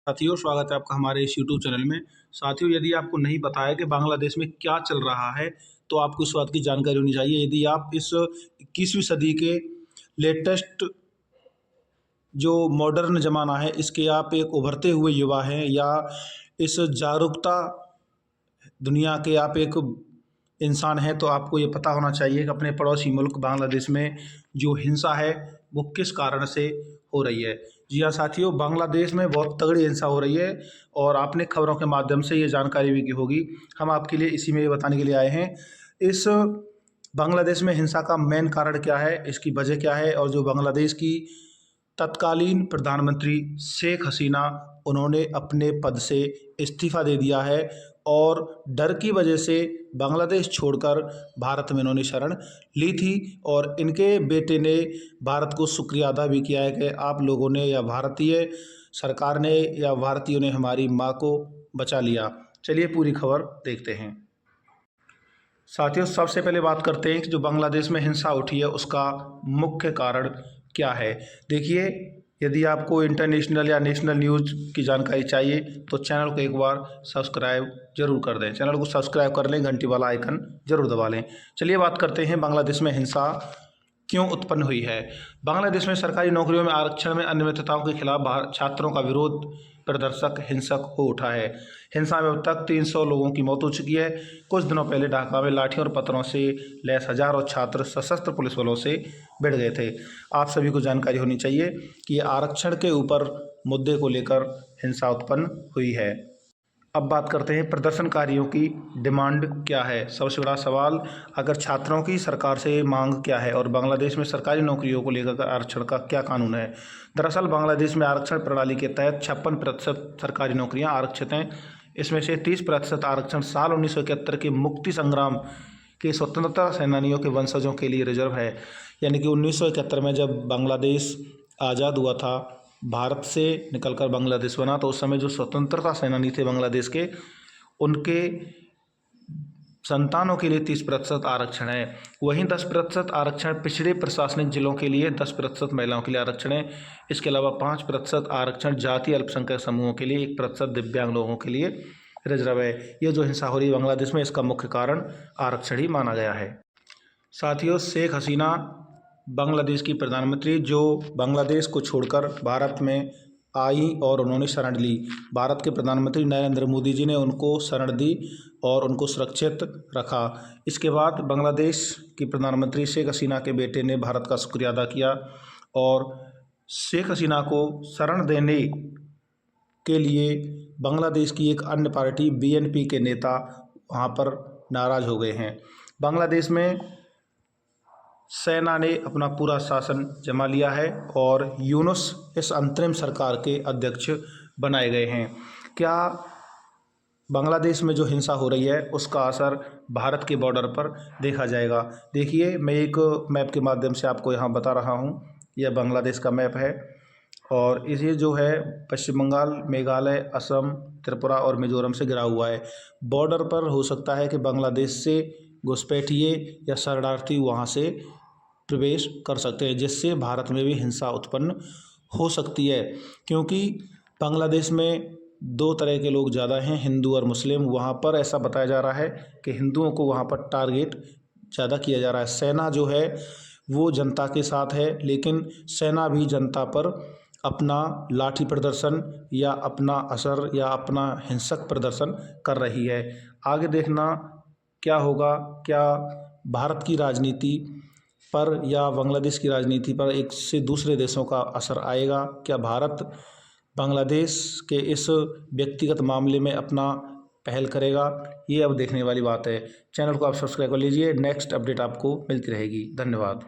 साथियों, स्वागत है आपका हमारे इस यूट्यूब चैनल में। साथियों, यदि आपको नहीं पता है कि बांग्लादेश में क्या चल रहा है तो आपको इस बात की जानकारी होनी चाहिए। यदि आप इस 21वीं सदी के लेटेस्ट जो मॉडर्न ज़माना है इसके आप एक उभरते हुए युवा हैं या इस जागरूकता दुनिया के आप एक इंसान हैं, तो आपको ये पता होना चाहिए कि अपने पड़ोसी मुल्क बांग्लादेश में जो हिंसा है वो किस कारण से हो रही है। जी हाँ साथियों, बांग्लादेश में बहुत तगड़ी हिंसा हो रही है और आपने खबरों के माध्यम से ये जानकारी भी की होगी। हम आपके लिए इसी में ये बताने के लिए आए हैं। इस बांग्लादेश में हिंसा का मेन कारण क्या है, इसकी वजह क्या है, और जो बांग्लादेश की तत्कालीन प्रधानमंत्री शेख हसीना, उन्होंने अपने पद से इस्तीफ़ा दे दिया है और डर की वजह से बांग्लादेश छोड़कर भारत में इन्होंने शरण ली थी। और इनके बेटे ने भारत को शुक्रिया अदा भी किया है कि आप लोगों ने या भारतीय सरकार ने या भारतीयों ने हमारी माँ को बचा लिया। चलिए पूरी खबर देखते हैं। साथियों, सबसे पहले बात करते हैं कि जो बांग्लादेश में हिंसा उठी है उसका मुख्य कारण क्या है। देखिए, यदि आपको इंटरनेशनल या नेशनल न्यूज़ की जानकारी चाहिए तो चैनल को एक बार सब्सक्राइब जरूर कर दें। चैनल को सब्सक्राइब कर लें, घंटी वाला आइकन जरूर दबा लें। चलिए बात करते हैं बांग्लादेश में हिंसा क्यों उत्पन्न हुई है। बांग्लादेश में सरकारी नौकरियों में आरक्षण में अनियमितताओं के खिलाफ छात्रों का विरोध प्रदर्शक हिंसक हो उठा है। हिंसा में अब तक 300 लोगों की मौत हो चुकी है। कुछ दिनों पहले ढाका में लाठियों और पत्थरों से लैस हजारों छात्र सशस्त्र पुलिस बलों से भिड़ गए थे। आप सभी को जानकारी होनी चाहिए कि आरक्षण के ऊपर मुद्दे को लेकर हिंसा उत्पन्न हुई है। अब बात करते हैं प्रदर्शनकारियों की डिमांड क्या है। सबसे बड़ा सवाल, अगर छात्रों की सरकार से मांग क्या है और बांग्लादेश में सरकारी नौकरियों को लेकर आरक्षण का क्या कानून है। दरअसल बांग्लादेश में आरक्षण प्रणाली के तहत 56% सरकारी नौकरियां आरक्षित हैं। इसमें से 30% आरक्षण साल 1971 के मुक्ति संग्राम के स्वतंत्रता सेनानियों के वंशजों के लिए रिजर्व है। यानी कि 1971 में जब बांग्लादेश आज़ाद हुआ था, भारत से निकलकर बांग्लादेश बना, तो उस समय जो स्वतंत्रता सेनानी थे बांग्लादेश के, उनके संतानों के लिए 30% आरक्षण है। वहीं 10% आरक्षण पिछड़े प्रशासनिक जिलों के लिए, 10% महिलाओं के लिए आरक्षण है। इसके अलावा 5% आरक्षण जातीय अल्पसंख्यक समूहों के लिए, 1% दिव्यांग लोगों के लिए रिजर्व है। ये जो हिंसा हो रही है बांग्लादेश में, इसका मुख्य कारण आरक्षण ही माना गया है। साथियों, शेख हसीना बांग्लादेश की प्रधानमंत्री जो बांग्लादेश को छोड़कर भारत में आई और उन्होंने शरण ली। भारत के प्रधानमंत्री नरेंद्र मोदी जी ने उनको शरण दी और उनको सुरक्षित रखा। इसके बाद बांग्लादेश की प्रधानमंत्री शेख हसीना के बेटे ने भारत का शुक्रिया अदा किया और शेख हसीना को शरण देने के लिए बांग्लादेश की एक अन्य पार्टी BNP के नेता वहाँ पर नाराज़ हो गए हैं। बांग्लादेश में सेना ने अपना पूरा शासन जमा लिया है और यूनुस इस अंतरिम सरकार के अध्यक्ष बनाए गए हैं। क्या बांग्लादेश में जो हिंसा हो रही है उसका असर भारत के बॉर्डर पर देखा जाएगा। देखिए, मैं एक मैप के माध्यम से आपको यहाँ बता रहा हूँ। यह बांग्लादेश का मैप है और इसे जो है पश्चिम बंगाल, मेघालय, असम, त्रिपुरा और मिजोरम से घिरा हुआ है। बॉर्डर पर हो सकता है कि बांग्लादेश से घुसपैठिए या शरणार्थी वहाँ से प्रवेश कर सकते हैं, जिससे भारत में भी हिंसा उत्पन्न हो सकती है। क्योंकि बांग्लादेश में दो तरह के लोग ज़्यादा हैं, हिंदू और मुस्लिम। वहाँ पर ऐसा बताया जा रहा है कि हिंदुओं को वहाँ पर टारगेट ज़्यादा किया जा रहा है। सेना जो है वो जनता के साथ है, लेकिन सेना भी जनता पर अपना लाठी प्रदर्शन या अपना असर या अपना हिंसक प्रदर्शन कर रही है। आगे देखना क्या होगा, क्या भारत की राजनीति पर या बांग्लादेश की राजनीति पर एक से दूसरे देशों का असर आएगा। क्या भारत बांग्लादेश के इस व्यक्तिगत मामले में अपना पहल करेगा, ये अब देखने वाली बात है। चैनल को आप सब्सक्राइब कर लीजिए, नेक्स्ट अपडेट आपको मिलती रहेगी। धन्यवाद।